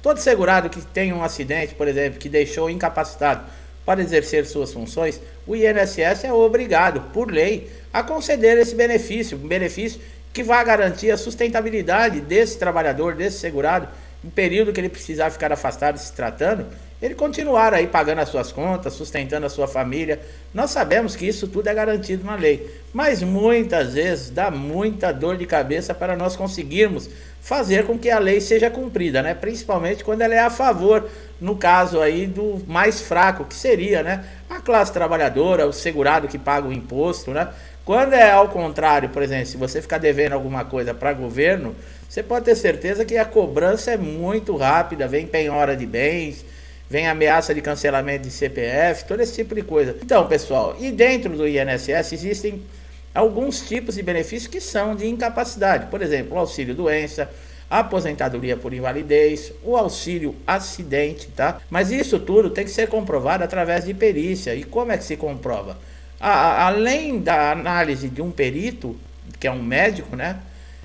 Todo segurado que tem um acidente, por exemplo, que deixou incapacitado para exercer suas funções, o INSS é obrigado, por lei, a conceder esse benefício, um benefício que vai garantir a sustentabilidade desse trabalhador, desse segurado, no período que ele precisar ficar afastado se tratando, ele continuar aí pagando as suas contas, sustentando a sua família. Nós sabemos que isso tudo é garantido na lei, mas muitas vezes dá muita dor de cabeça para nós conseguirmos fazer com que a lei seja cumprida, né? Principalmente quando ela é a favor, no caso aí do mais fraco, que seria, né, a classe trabalhadora, o segurado que paga o imposto, né? Quando é ao contrário, por exemplo, se você ficar devendo alguma coisa para governo, você pode ter certeza que a cobrança é muito rápida, vem penhora de bens, vem ameaça de cancelamento de CPF, todo esse tipo de coisa. Então, pessoal, e dentro do INSS existem alguns tipos de benefícios que são de incapacidade. Por exemplo, o auxílio doença, a aposentadoria por invalidez, o auxílio acidente, tá? Mas isso tudo tem que ser comprovado através de perícia. E como é que se comprova? Além da análise de um perito, que é um médico, né?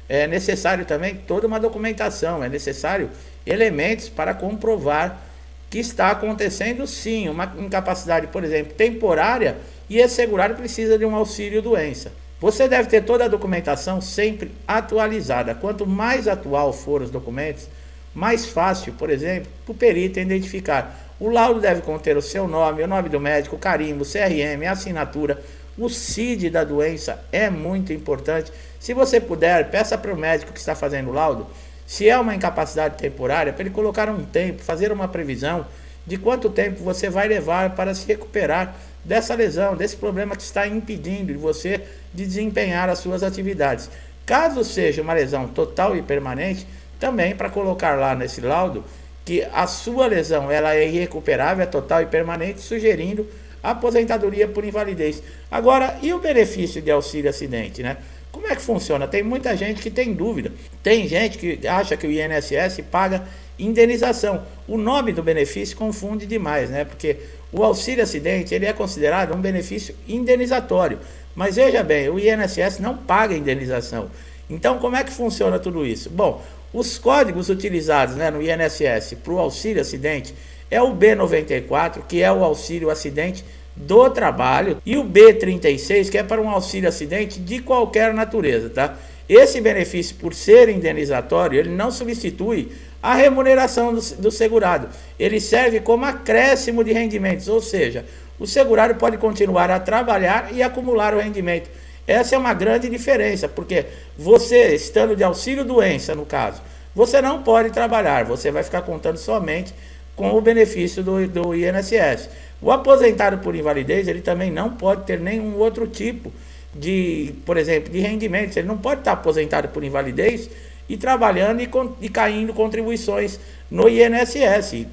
É necessário também toda uma documentação, é necessário elementos para comprovar que está acontecendo sim uma incapacidade, por exemplo, temporária, e esse segurado precisa de um auxílio doença. Você deve ter toda a documentação sempre atualizada. Quanto mais atual for os documentos, mais fácil, por exemplo, para o perito identificar. O laudo deve conter o seu nome, o nome do médico, o carimbo, o CRM, a assinatura, o CID da doença é muito importante. Se você puder, peça para o médico que está fazendo o laudo, se é uma incapacidade temporária, para ele colocar um tempo, fazer uma previsão de quanto tempo você vai levar para se recuperar dessa lesão, desse problema que está impedindo de você de desempenhar as suas atividades. Caso seja uma lesão total e permanente, também para colocar lá nesse laudo que a sua lesão ela é irrecuperável, é total e permanente, sugerindo a aposentadoria por invalidez. Agora, e o benefício de auxílio acidente, né? Como é que funciona? Tem muita gente que tem dúvida. Tem gente que acha que o INSS paga indenização. O nome do benefício confunde demais, né? Porque o auxílio acidente ele é considerado um benefício indenizatório. Mas veja bem, o INSS não paga indenização. Então, como é que funciona tudo isso? Bom, os códigos utilizados, né, no INSS para o auxílio acidente é o B94, que é o auxílio acidente do trabalho, e o B36, que é para um auxílio acidente de qualquer natureza, tá? Esse benefício, por ser indenizatório, ele não substitui a remuneração do segurado. Ele serve como acréscimo de rendimentos, ou seja, o segurado pode continuar a trabalhar e acumular o rendimento. Essa é uma grande diferença, porque você, estando de auxílio doença, no caso, você não pode trabalhar, você vai ficar contando somente com o benefício do INSS. O aposentado por invalidez, ele também não pode ter nenhum outro tipo de, por exemplo, de rendimentos. Ele não pode estar aposentado por invalidez e trabalhando e caindo contribuições no INSS.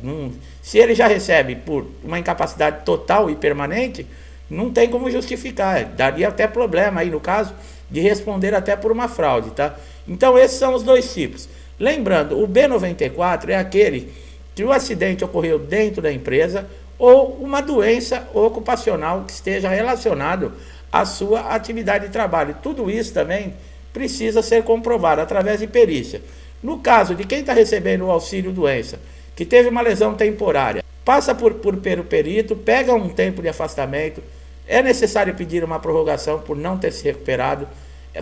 Se ele já recebe por uma incapacidade total e permanente, não tem como justificar. Daria até problema aí, no caso, de responder até por uma fraude, tá? Então, esses são os dois tipos. Lembrando, o B94 é aquele que o acidente ocorreu dentro da empresa ou uma doença ocupacional que esteja relacionado à sua atividade de trabalho. Tudo isso também precisa ser comprovado através de perícia. No caso de quem está recebendo o auxílio doença, que teve uma lesão temporária, passa por perito, pega um tempo de afastamento, é necessário pedir uma prorrogação por não ter se recuperado,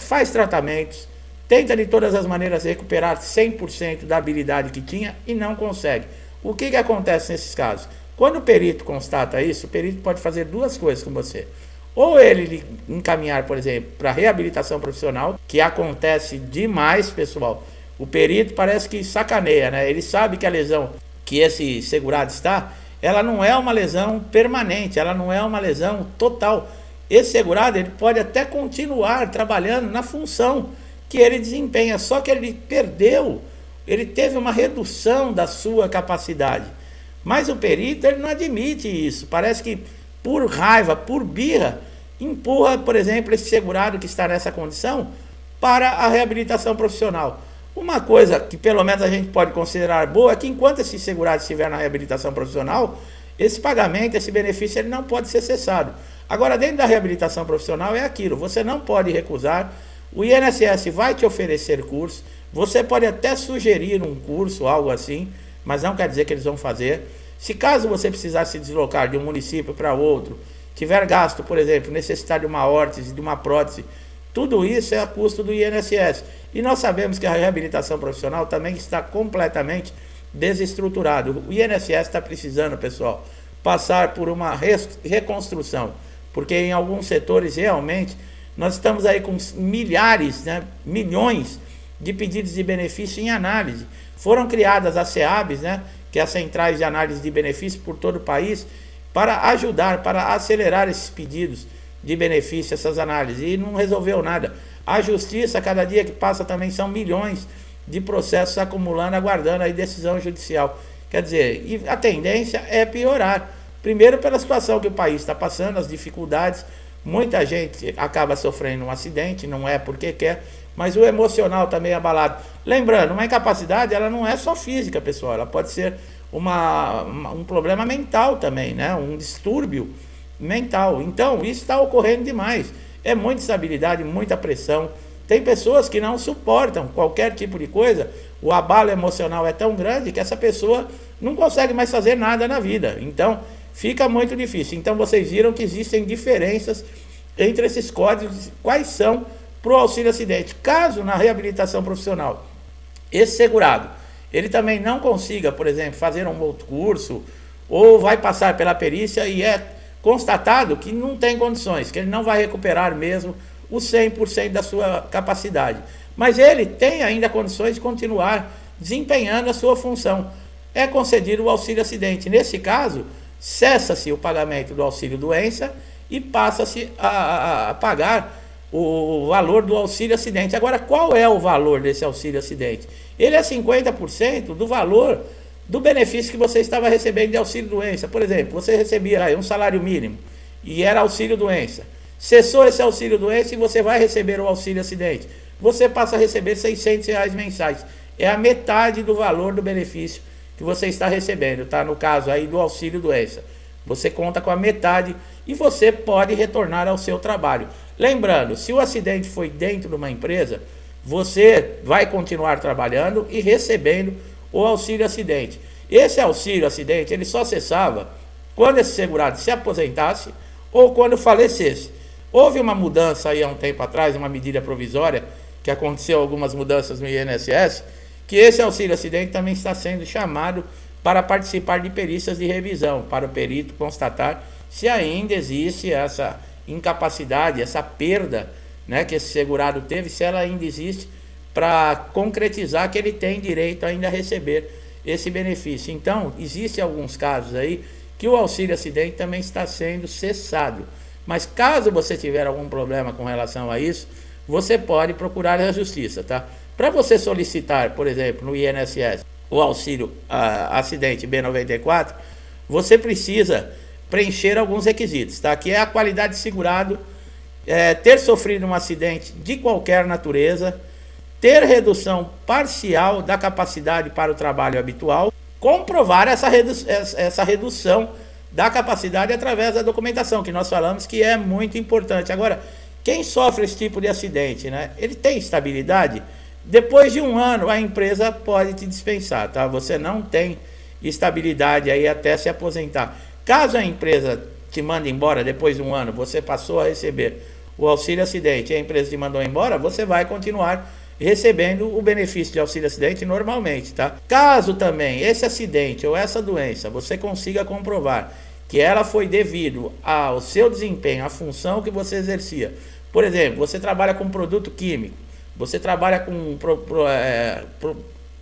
faz tratamentos, tenta de todas as maneiras recuperar 100% da habilidade que tinha e não consegue. O que acontece nesses casos? Quando o perito constata isso, o perito pode fazer duas coisas com você. Ou ele encaminhar, por exemplo, para reabilitação profissional, que acontece demais, pessoal. O perito parece que sacaneia, né? Ele sabe que a lesão que esse segurado está, ela não é uma lesão permanente, ela não é uma lesão total. Esse segurado ele pode até continuar trabalhando na função que ele desempenha, só que ele perdeu, ele teve uma redução da sua capacidade. Mas o perito ele não admite isso, parece que por raiva, por birra, empurra, por exemplo, esse segurado que está nessa condição para a reabilitação profissional. Uma coisa que pelo menos a gente pode considerar boa é que enquanto esse segurado estiver na reabilitação profissional, esse pagamento, esse benefício, ele não pode ser cessado. Agora, dentro da reabilitação profissional é aquilo, você não pode recusar, o INSS vai te oferecer curso, você pode até sugerir um curso, algo assim, mas não quer dizer que eles vão fazer. Se caso você precisar se deslocar de um município para outro, tiver gasto, por exemplo, necessitar de uma órtese, de uma prótese, tudo isso é a custo do INSS. E nós sabemos que a reabilitação profissional também está completamente desestruturado. O INSS está precisando, pessoal, passar por uma reconstrução, porque em alguns setores realmente nós estamos aí com milhares, né, milhões de pedidos de benefício em análise. Foram criadas as CEABs, né, que é as centrais de análise de benefício por todo o país, para ajudar, para acelerar esses pedidos de benefício, essas análises, e não resolveu nada. A justiça, cada dia que passa também são milhões de processos acumulando, aguardando aí decisão judicial. Quer dizer, e a tendência é piorar. Primeiro pela situação que o país está passando, as dificuldades, muita gente acaba sofrendo um acidente, não é porque quer, mas o emocional também é abalado. Lembrando, uma incapacidade, ela não é só física, pessoal, ela pode ser um problema mental também, né? Um distúrbio mental. Então, isso está ocorrendo demais. É muita instabilidade, muita pressão. Tem pessoas que não suportam qualquer tipo de coisa. O abalo emocional é tão grande que essa pessoa não consegue mais fazer nada na vida. Então, fica muito difícil. Então, vocês viram que existem diferenças entre esses códigos. Quais são para o auxílio acidente? Caso na reabilitação profissional, esse segurado, ele também não consiga, por exemplo, fazer um outro curso, ou vai passar pela perícia e é constatado que não tem condições, que ele não vai recuperar mesmo o 100% da sua capacidade. Mas ele tem ainda condições de continuar desempenhando a sua função. É concedido o auxílio acidente. Nesse caso, cessa-se o pagamento do auxílio doença e passa-se a pagar o valor do auxílio acidente. Agora, qual é o valor desse auxílio acidente? Ele é 50% do valor do benefício que você estava recebendo de auxílio doença. Por exemplo, você recebia aí um salário mínimo e era auxílio doença. Cessou esse auxílio doença e você vai receber o auxílio acidente. Você passa a receber R$600 mensais. É a metade do valor do benefício que você está recebendo, tá? No caso aí do auxílio doença. Você conta com a metade e você pode retornar ao seu trabalho. Lembrando, se o acidente foi dentro de uma empresa, você vai continuar trabalhando e recebendo o auxílio acidente. Esse auxílio acidente, ele só cessava quando esse segurado se aposentasse ou quando falecesse. Houve uma mudança aí há um tempo atrás, uma medida provisória, que aconteceu algumas mudanças no INSS, que esse auxílio acidente também está sendo chamado para participar de perícias de revisão, para o perito constatar se ainda existe essa incapacidade, essa perda, né, que esse segurado teve, se ela ainda existe, para concretizar que ele tem direito ainda a receber esse benefício. Então, existem alguns casos aí que o auxílio acidente também está sendo cessado. Mas caso você tiver algum problema com relação a isso, você pode procurar a justiça, tá? Para você solicitar, por exemplo, no INSS, o auxílio acidente B94, você precisa preencher alguns requisitos, tá? Que é a qualidade de segurado, ter sofrido um acidente de qualquer natureza, ter redução parcial da capacidade para o trabalho habitual, comprovar essa redução da capacidade através da documentação, que nós falamos que é muito importante. Agora, quem sofre esse tipo de acidente, né? Ele tem estabilidade? Depois de um ano, a empresa pode te dispensar, tá? Você não tem estabilidade aí até se aposentar. Caso a empresa te mande embora depois de um ano, você passou a receber o auxílio acidente e a empresa te mandou embora, você vai continuar recebendo o benefício de auxílio acidente normalmente, tá? Caso também esse acidente ou essa doença você consiga comprovar que ela foi devido ao seu desempenho, à função que você exercia. Por exemplo, você trabalha com produto químico, você trabalha com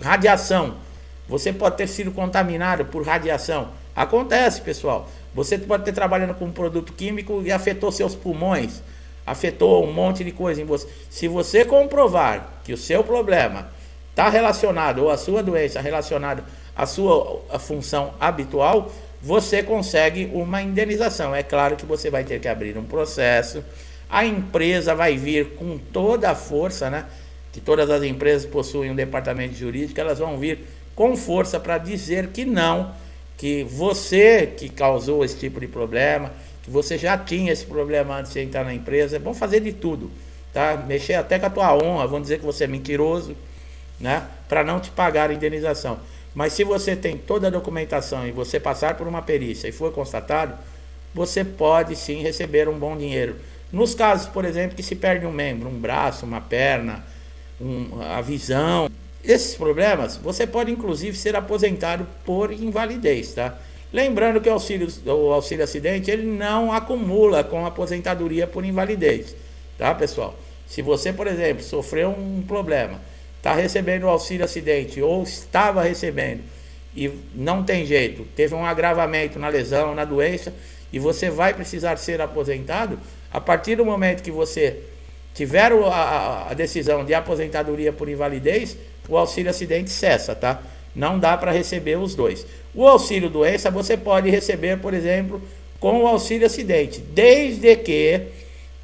radiação, você pode ter sido contaminado por radiação. Acontece, pessoal. Você pode ter trabalhando com um produto químico e afetou seus pulmões, afetou um monte de coisa em você. Se você comprovar que o seu problema está relacionado, ou a sua doença relacionada à sua função habitual, você consegue uma indenização. É claro que você vai ter que abrir um processo, a empresa vai vir com toda a força, né? Que todas as empresas possuem um departamento jurídico, elas vão vir com força para dizer que não, que você que causou esse tipo de problema, que você já tinha esse problema antes de entrar na empresa. Vão fazer de tudo, tá? Mexer até com a tua honra, vão dizer que você é mentiroso, né? Para não te pagar a indenização. Mas se você tem toda a documentação e você passar por uma perícia e for constatado, você pode sim receber um bom dinheiro. Nos casos, por exemplo, que se perde um membro, um braço, uma perna, a visão, esses problemas, você pode inclusive ser aposentado por invalidez, tá? Lembrando que o auxílio acidente, ele não acumula com a aposentadoria por invalidez, tá, pessoal? Se você, por exemplo, sofreu um problema, está recebendo o auxílio acidente ou estava recebendo e não tem jeito, teve um agravamento na lesão, na doença, e você vai precisar ser aposentado, a partir do momento que você tiver a decisão de aposentadoria por invalidez, o auxílio acidente cessa, tá? Não dá para receber os dois. O auxílio doença você pode receber, por exemplo, com o auxílio acidente, desde que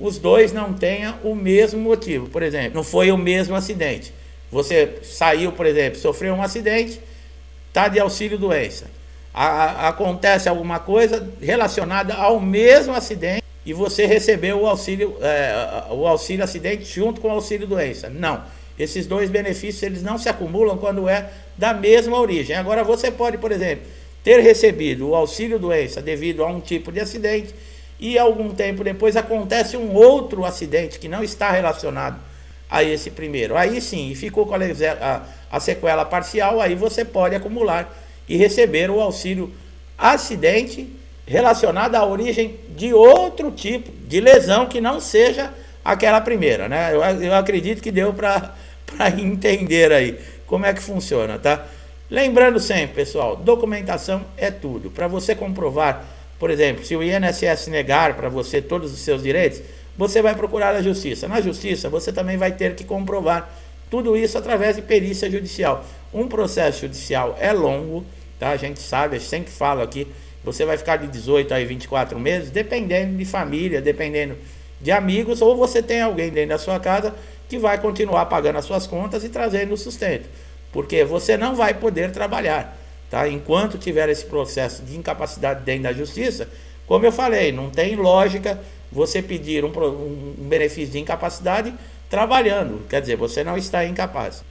os dois não tenham o mesmo motivo. Por exemplo, não foi o mesmo acidente. Você saiu, por exemplo, sofreu um acidente, está de auxílio doença. Acontece alguma coisa relacionada ao mesmo acidente e você recebeu o auxílio acidente junto com o auxílio doença. Não. Esses dois benefícios eles não se acumulam quando é da mesma origem. Agora você pode, por exemplo, ter recebido o auxílio doença devido a um tipo de acidente e algum tempo depois acontece um outro acidente que não está relacionado a esse primeiro. Aí sim, ficou com a sequela parcial, aí você pode acumular e receber o auxílio acidente relacionado à origem de outro tipo de lesão que não seja aquela primeira, né? Eu acredito que deu para entender aí como é que funciona, tá? Lembrando sempre, pessoal, documentação é tudo. Para você comprovar, por exemplo, se o INSS negar para você todos os seus direitos, você vai procurar a justiça. Na justiça, você também vai ter que comprovar tudo isso através de perícia judicial. Um processo judicial é longo, tá? A gente sabe, eu sempre falo aqui, você vai ficar de 18 a 24 meses, dependendo de família, dependendo de amigos, ou você tem alguém dentro da sua casa que vai continuar pagando as suas contas e trazendo o sustento, porque você não vai poder trabalhar, tá? Enquanto tiver esse processo de incapacidade dentro da justiça, como eu falei, não tem lógica você pedir um benefício de incapacidade trabalhando, quer dizer, você não está incapaz.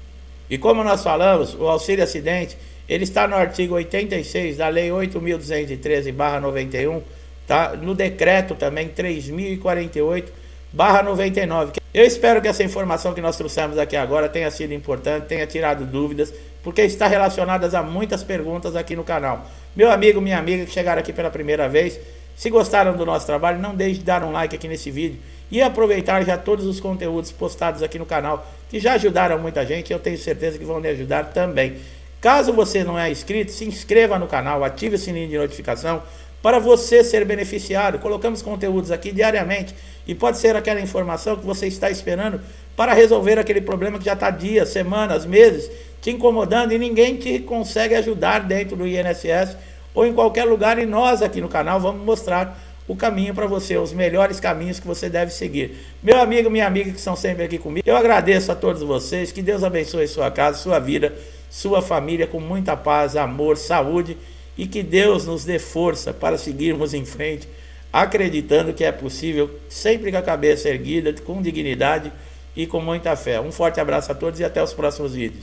E como nós falamos, o auxílio acidente, ele está no artigo 86 da Lei 8.213/91, tá? No decreto também 3.048/99. Eu espero que essa informação que nós trouxemos aqui agora tenha sido importante, tenha tirado dúvidas, porque está relacionada a muitas perguntas aqui no canal. Meu amigo, minha amiga que chegaram aqui pela primeira vez, se gostaram do nosso trabalho, não deixe de dar um like aqui nesse vídeo e aproveitar já todos os conteúdos postados aqui no canal, que já ajudaram muita gente e eu tenho certeza que vão lhe ajudar também. Caso você não é inscrito, se inscreva no canal, ative o sininho de notificação para você ser beneficiado. Colocamos conteúdos aqui diariamente e pode ser aquela informação que você está esperando para resolver aquele problema que já está dias, semanas, meses te incomodando e ninguém te consegue ajudar dentro do INSS ou em qualquer lugar, e nós aqui no canal vamos mostrar o caminho para você, os melhores caminhos que você deve seguir. Meu amigo, minha amiga que estão sempre aqui comigo, eu agradeço a todos vocês, que Deus abençoe sua casa, sua vida, sua família com muita paz, amor, saúde, e que Deus nos dê força para seguirmos em frente, acreditando que é possível, sempre com a cabeça erguida, com dignidade e com muita fé. Um forte abraço a todos e até os próximos vídeos.